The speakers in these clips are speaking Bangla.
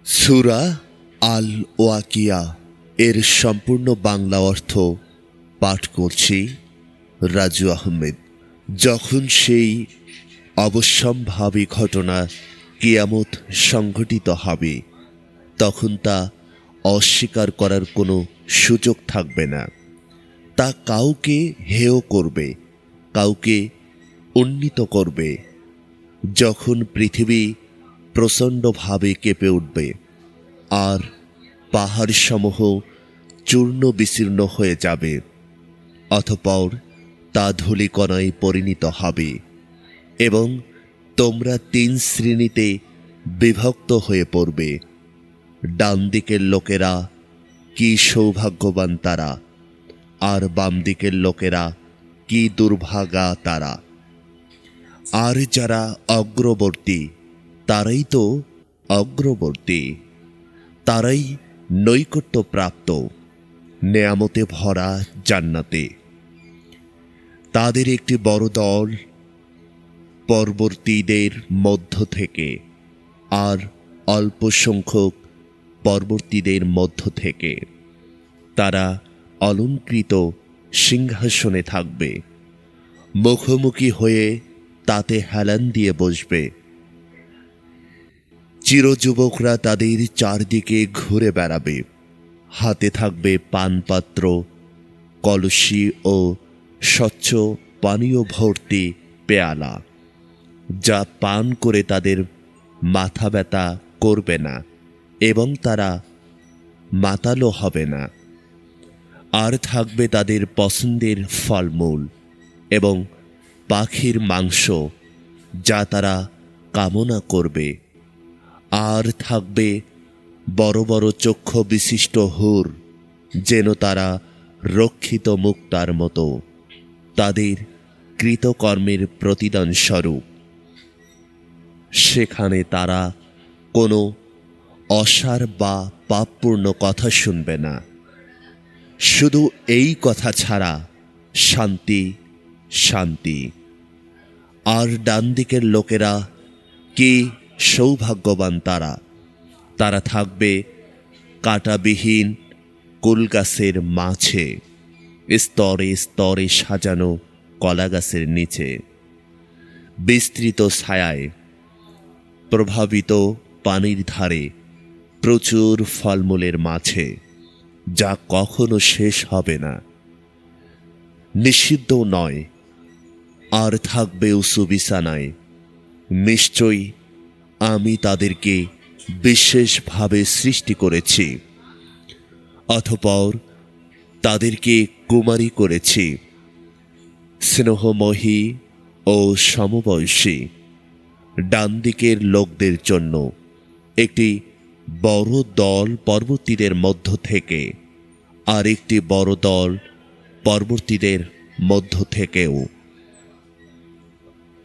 সূরা আল ওয়াকিয়া এর সম্পূর্ণ বাংলা অর্থ পাঠ করছি রাজু আহমেদ। যখন সেই অবশ্যম্ভাবী ঘটনা কিয়ামত সংঘটিত হবে, তখন তা অস্বীকার করার কোনো সুযোগ থাকবে না। তা কাউকে হেয় করবে, কাউকে উন্নীত করবে। যখন পৃথিবী প্রচণ্ডভাবে কেঁপে উঠবে আর পাহাড়সমূহ চূর্ণ বিচূর্ণ হয়ে যাবে, অতঃপর তা ধূলিকণায় পরিণত হবে এবং তোমরা 3 শ্রেণীতে বিভক্ত হয়ে পড়বে। ডান দিকের লোকেরা কি সৌভাগ্যবান তারা, আর বাম দিকের লোকেরা কি দুর্ভাগা তারা। আর যারা অগ্রবর্তী তারাই তো অগ্রবর্তী, তারাই নৈকট্যপ্রাপ্ত নেয়ামতে ভরা জান্নাতে। তাদের একটি বড় দল পরবর্তীদের মধ্য থেকে আর অল্প সংখ্যক পরবর্তীদের মধ্য থেকে। তারা অলংকৃত সিংহাসনে থাকবে, মুখোমুখি হয়ে তাতে হেলান দিয়ে বসবে। চিরযুবকরা তাদের চারদিকে ঘুরে বেড়াবে, হাতে থাকবে পানপাত্র, কলসি ও স্বচ্ছ পানীয় ভর্তি পেয়ালা, যা পান করে তাদের মাথা ব্যথা করবে না এবং তারা মাতালো হবে না। আর থাকবে তাদের পছন্দের ফলমূল এবং পাখির মাংস, যা তারা কামনা করবে। আর থাকবে বড় বড় চক্ষু বিশিষ্ট হুর, যেন তারা রক্ষিত মুক্তার মতো, তাদের কৃতকর্মের প্রতিদান স্বরূপ। সেখানে তারা কোনো অসার বা পাপপূর্ণ কথা শুনবে না, শুধু এই কথা ছাড়া, শান্তি শান্তি। আর ডান দিকের লোকেরা কি সৌভাগ্যবান তারা, তারা থাকবে কাঁটাবিহীন কুলগাছের মাঝে, স্তরে স্তরে সাজানো কলা গাছের নিচে, বিস্তৃত ছায়ায়, প্রভাবিত পানির ধারে, প্রচুর ফলমূলের মাঝে, যা কখনো শেষ হবে না, নিষিদ্ধ নয়। আর থাকবে উঁচু বিছানায়। নিশ্চয়ই আমি তাদেরকে বিশেষভাবে সৃষ্টি করেছি, অতঃপর তাদেরকে কুমারী করেছি, স্নেহময়ী ও সমবয়সী। ডান দিকের লোকদের জন্য একটি বড় দল পরবর্তীদের মধ্য থেকে, আর একটি বড় দল পরবর্তীদের মধ্য থেকেও।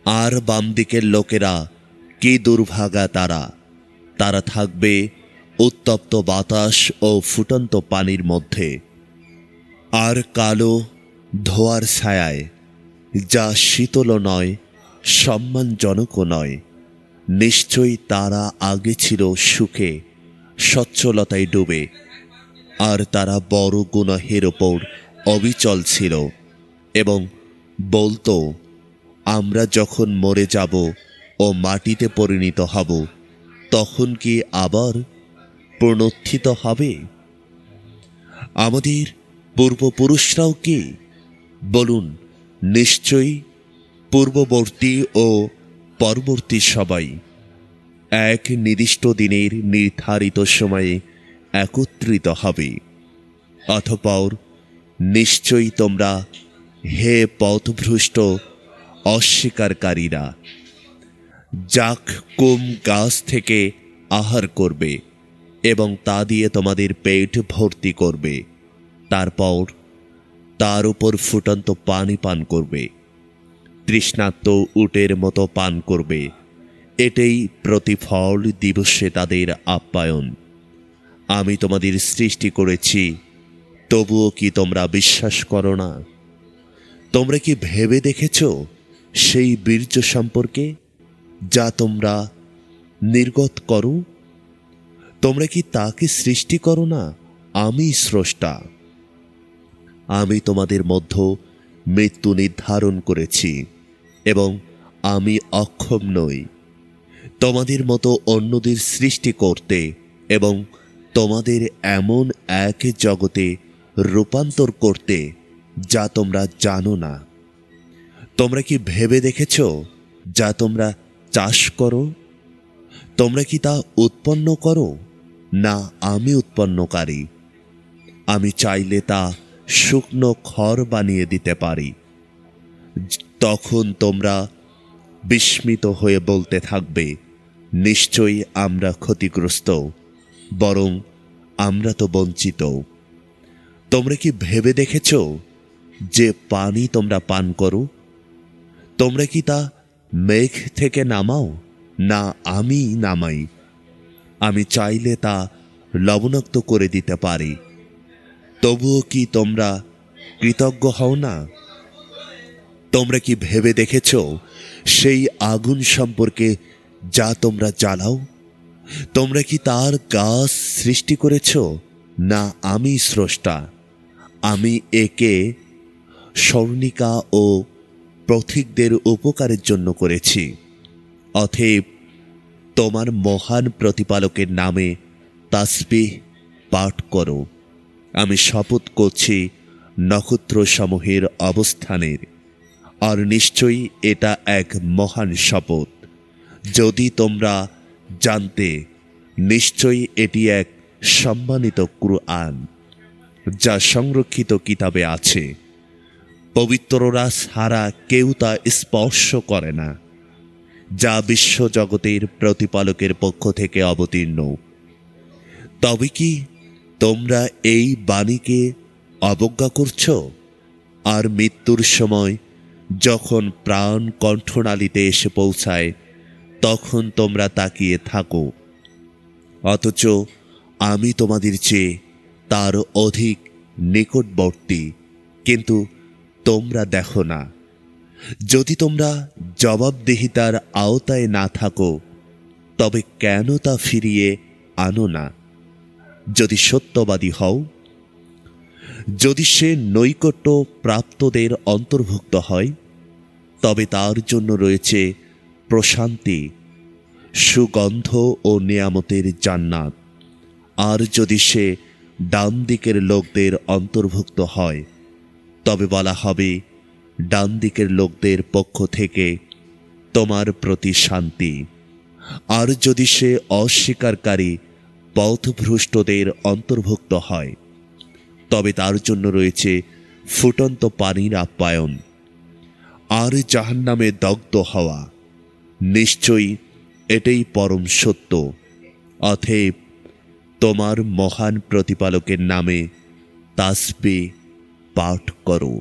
আর বাম দিকের লোকেরা কি দুর্ভাগা তারা, তারা থাকবে উত্তপ্ত বাতাস ও ফুটন্ত পানির মধ্যে, আর কালো ধোঁয়ার ছায়ায়, যা শীতল নয়, সম্মানজনকও নয়। নিশ্চয়ই তারা আগে ছিল সুখে সচ্ছলতায় ডুবে, আর তারা বড় গুনাহের ওপর অবিচল ছিল এবং বলতো, আমরা যখন মরে যাব ও মাটিতে পরিণত হব, তখন কি আবার পুনরুত্থিত হবে? আমাদের পূর্বপুরুষরাও কি? বলুন, নিশ্চয়ই পূর্ববর্তী ও পরবর্তী সবাই এক নির্দিষ্ট দিনের নির্ধারিত সময়ে একত্রিত হবে। অতঃপর নিশ্চয়ই তোমরা, হে পথভ্রষ্ট অস্বীকারীরা, যাককুম গাছ থেকে আহার করবে এবং তা দিয়ে তোমাদের পেট ভর্তি করবে, তারপর তার উপর ফুটন্ত পানি পান করবে, তৃষ্ণার্ত উটের মতো পান করবে। এটাই প্রতিফল দিবসে তাদের আপ্যায়ন। আমি তোমাদের সৃষ্টি করেছি, তবুও কি তোমরা বিশ্বাস করো না? তোমরা কি ভেবে দেখেছ সেই বীর্য সম্পর্কে, যা তোমরা নির্গত করো? তোমরা কি তাকে সৃষ্টি করো না? আমি স্রষ্টা। আমি তোমাদের মধ্য মৃত্যু নির্ধারণ করেছি এবং আমি অক্ষম নই তোমাদের মতো অন্যদের সৃষ্টি করতে এবং তোমাদের এমন এক জগতে রূপান্তর করতে যা তোমরা জানো না। তোমরা কি ভেবে দেখেছ যা তোমরা চাষ করো? তোমরা কি তা উৎপন্ন করো? না, আমি উৎপন্নকারী। আমি চাইলে তা শুকনো খড় বানিয়ে দিতে পারি। তখন তোমরা বিস্মিত হয়ে বলতে থাকবে, নিশ্চয়ই আমরা ক্ষতিগ্রস্ত, বরং আমরা তো বঞ্চিত। তোমরা কি ভেবে দেখেছ যে পানি তোমরা পান করো, তোমরা কি তা মেঘ থেকে নামাও? না, আমি নামাই। আমি চাইলে তা লবণাক্ত করে দিতে পারি। তবুও কি তোমরা কৃতজ্ঞ হও না? তোমরা কি ভেবে দেখেছ সেই আগুন সম্পর্কে যা তোমরা জ্বালাও? তোমরা কি তার গাছ সৃষ্টি করেছ? না, আমি স্রষ্টা। আমি একে স্বর্ণিকা ও পথিকদের উপকারের জন্য করেছি। অতএব তোমার মহান প্রতিপালকের নামে তাসবিহ পাঠ করো। আমি শপথ করছি নক্ষত্রসমূহের অবস্থানের, আর নিশ্চয়ই এটা এক মহান শপথ। যদি তোমরা জানতে, নিশ্চয়ই এটি এক সম্মানিত কুরআন, যা সংরক্ষিত কিতাবে আছে। পবিত্ররা ছাড়া কেউ তা স্পর্শ করে না, যা বিশ্বজগতের প্রতিপালকের পক্ষ থেকে অবতীর্ণ। তবে কি তোমরা এই বাণীকে অবজ্ঞা করছ? আর মৃত্যুর সময় যখন প্রাণ কণ্ঠনালীতে এসে পৌঁছায়, তখন তোমরা তাকিয়ে থাকো, অথচ আমি তোমাদের চেয়ে তার অধিক নিকটবর্তী, কিন্তু তোমরা দেখো না। যদি তোমরা জবাবদিহিতার আওতায় না থাকো, তবে কেন তা ফিরিয়ে আনো না? যদি সত্যবাদী হও, যদি সে নৈকট্য প্রাপ্তদের অন্তর্ভুক্ত হয়, তবে তার জন্য রয়েছে প্রশান্তি, সুগন্ধ ও নেয়ামতের জান্নাত। আর যদি সে ডান দিকের লোকদের অন্তর্ভুক্ত হয়, তবে বলা হবে, ডান দিকের লোকদের পক্ষ থেকে তোমার প্রতি শান্তি। আর যদি সে অস্বীকারী পথভ্রষ্টদের অন্তর্ভুক্ত হয়, তবে তার জন্য রয়েছে ফুটন্ত পানির আপ্যায়ন আর জাহান্নামে দগ্ধ হওয়া। নিশ্চয়ই এটাই পরম সত্য। অতএব তোমার মহান প্রতিপালকের নামে তাসবিহ পাঠ করো।